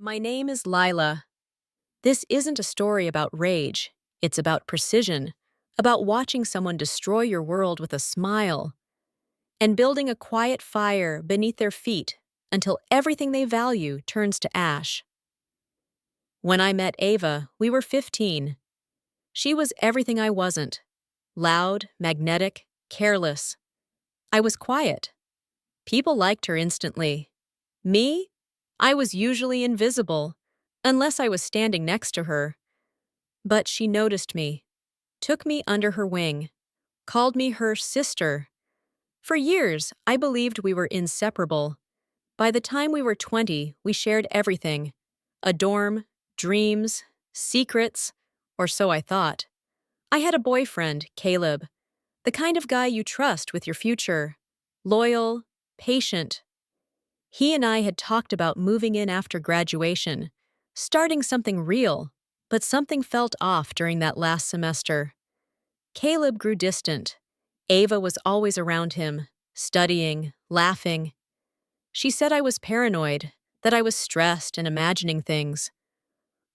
My name is Lila. This isn't a story about rage. It's about precision, about watching someone destroy your world with a smile, and building a quiet fire beneath their feet until everything they value turns to ash. When I met Ava, we were 15. She was everything I wasn't: loud, magnetic, careless. I was quiet. People liked her instantly. Me? I was usually invisible, unless I was standing next to her. But she noticed me, took me under her wing, called me her sister. For years, I believed we were inseparable. By the time we were 20, we shared everything: a dorm, dreams, secrets, or so I thought. I had a boyfriend, Caleb, the kind of guy you trust with your future. Loyal, patient. He and I had talked about moving in after graduation, starting something real, but something felt off during that last semester. Caleb grew distant. Ava was always around him, studying, laughing. She said I was paranoid, that I was stressed and imagining things.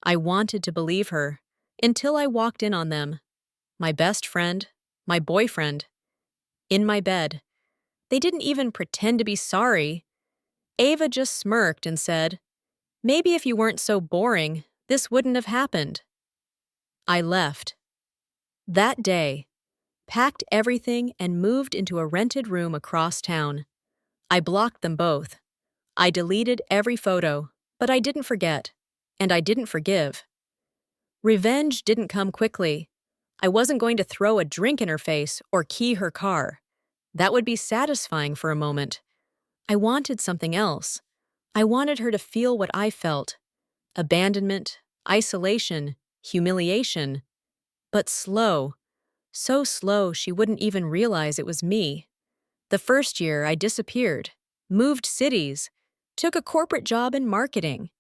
I wanted to believe her, until I walked in on them. My best friend, my boyfriend, in my bed. They didn't even pretend to be sorry. Ava just smirked and said, "Maybe if you weren't so boring, this wouldn't have happened." I left. That day, packed everything and moved into a rented room across town. I blocked them both. I deleted every photo, but I didn't forget, and I didn't forgive. Revenge didn't come quickly. I wasn't going to throw a drink in her face or key her car. That would be satisfying for a moment. I wanted something else. I wanted her to feel what I felt: abandonment, isolation, humiliation. But slow. So slow she wouldn't even realize it was me. The first year, I disappeared, moved cities, took a corporate job in marketing,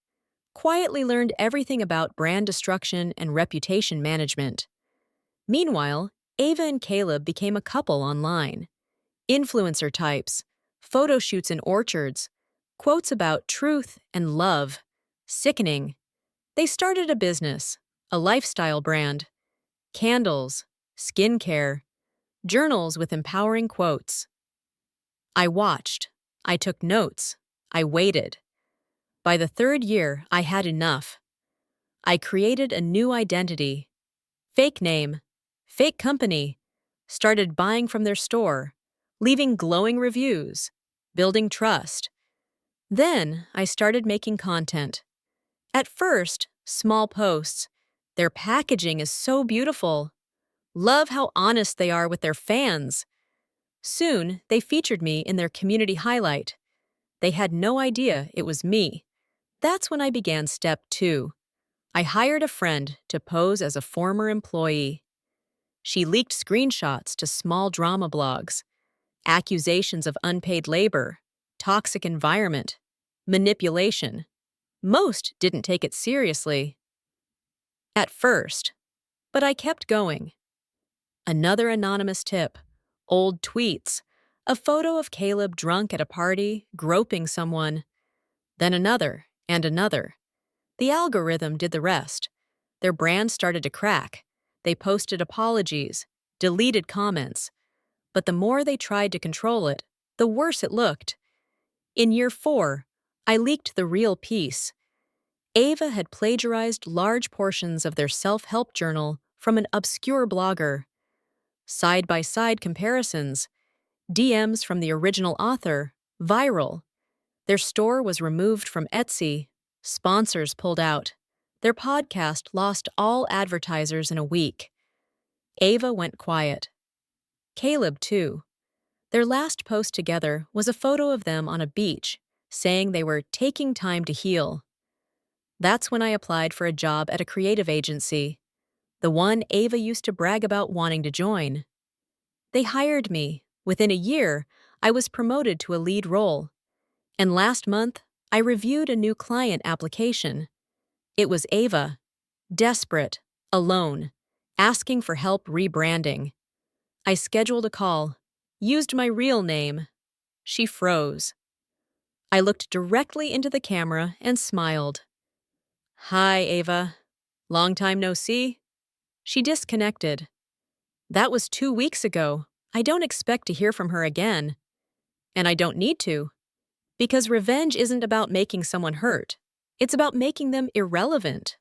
quietly learned everything about brand destruction and reputation management. Meanwhile, Ava and Caleb became a couple online. Influencer types, photo shoots in orchards, quotes about truth and love. Sickening. They started a business, a lifestyle brand: candles, skincare, journals with empowering quotes. I watched. I took notes. I waited. By the third year, I had enough. I created a new identity. Fake name, fake company. Started buying from their store, leaving glowing reviews, building trust. Then I started making content. At first, small posts. Their packaging is so beautiful. Love how honest they are with their fans. Soon, they featured me in their community highlight. They had no idea it was me. That's when I began step 2. I hired a friend to pose as a former employee. She leaked screenshots to small drama blogs, accusations of unpaid labor, toxic environment, manipulation. Most didn't take it seriously at first, but I kept going. Another anonymous tip: old tweets, a photo of Caleb drunk at a party, groping someone. Then another, and another. The algorithm did the rest. Their brand started to crack. They posted apologies, deleted comments. But the more they tried to control it, the worse it looked. In year 4, I leaked the real piece. Ava had plagiarized large portions of their self-help journal from an obscure blogger. Side-by-side comparisons, DMs from the original author, viral. Their store was removed from Etsy, sponsors pulled out. Their podcast lost all advertisers in a week. Ava went quiet. Caleb, too. Their last post together was a photo of them on a beach, saying they were taking time to heal. That's when I applied for a job at a creative agency, the one Ava used to brag about wanting to join. They hired me. Within a year, I was promoted to a lead role. And last month, I reviewed a new client application. It was Ava, desperate, alone, asking for help rebranding. I scheduled a call, used my real name. She froze. I looked directly into the camera and smiled. Hi, Ava. Long time no see? She disconnected. That was 2 weeks ago. I don't expect to hear from her again. And I don't need to. Because revenge isn't about making someone hurt. It's about making them irrelevant.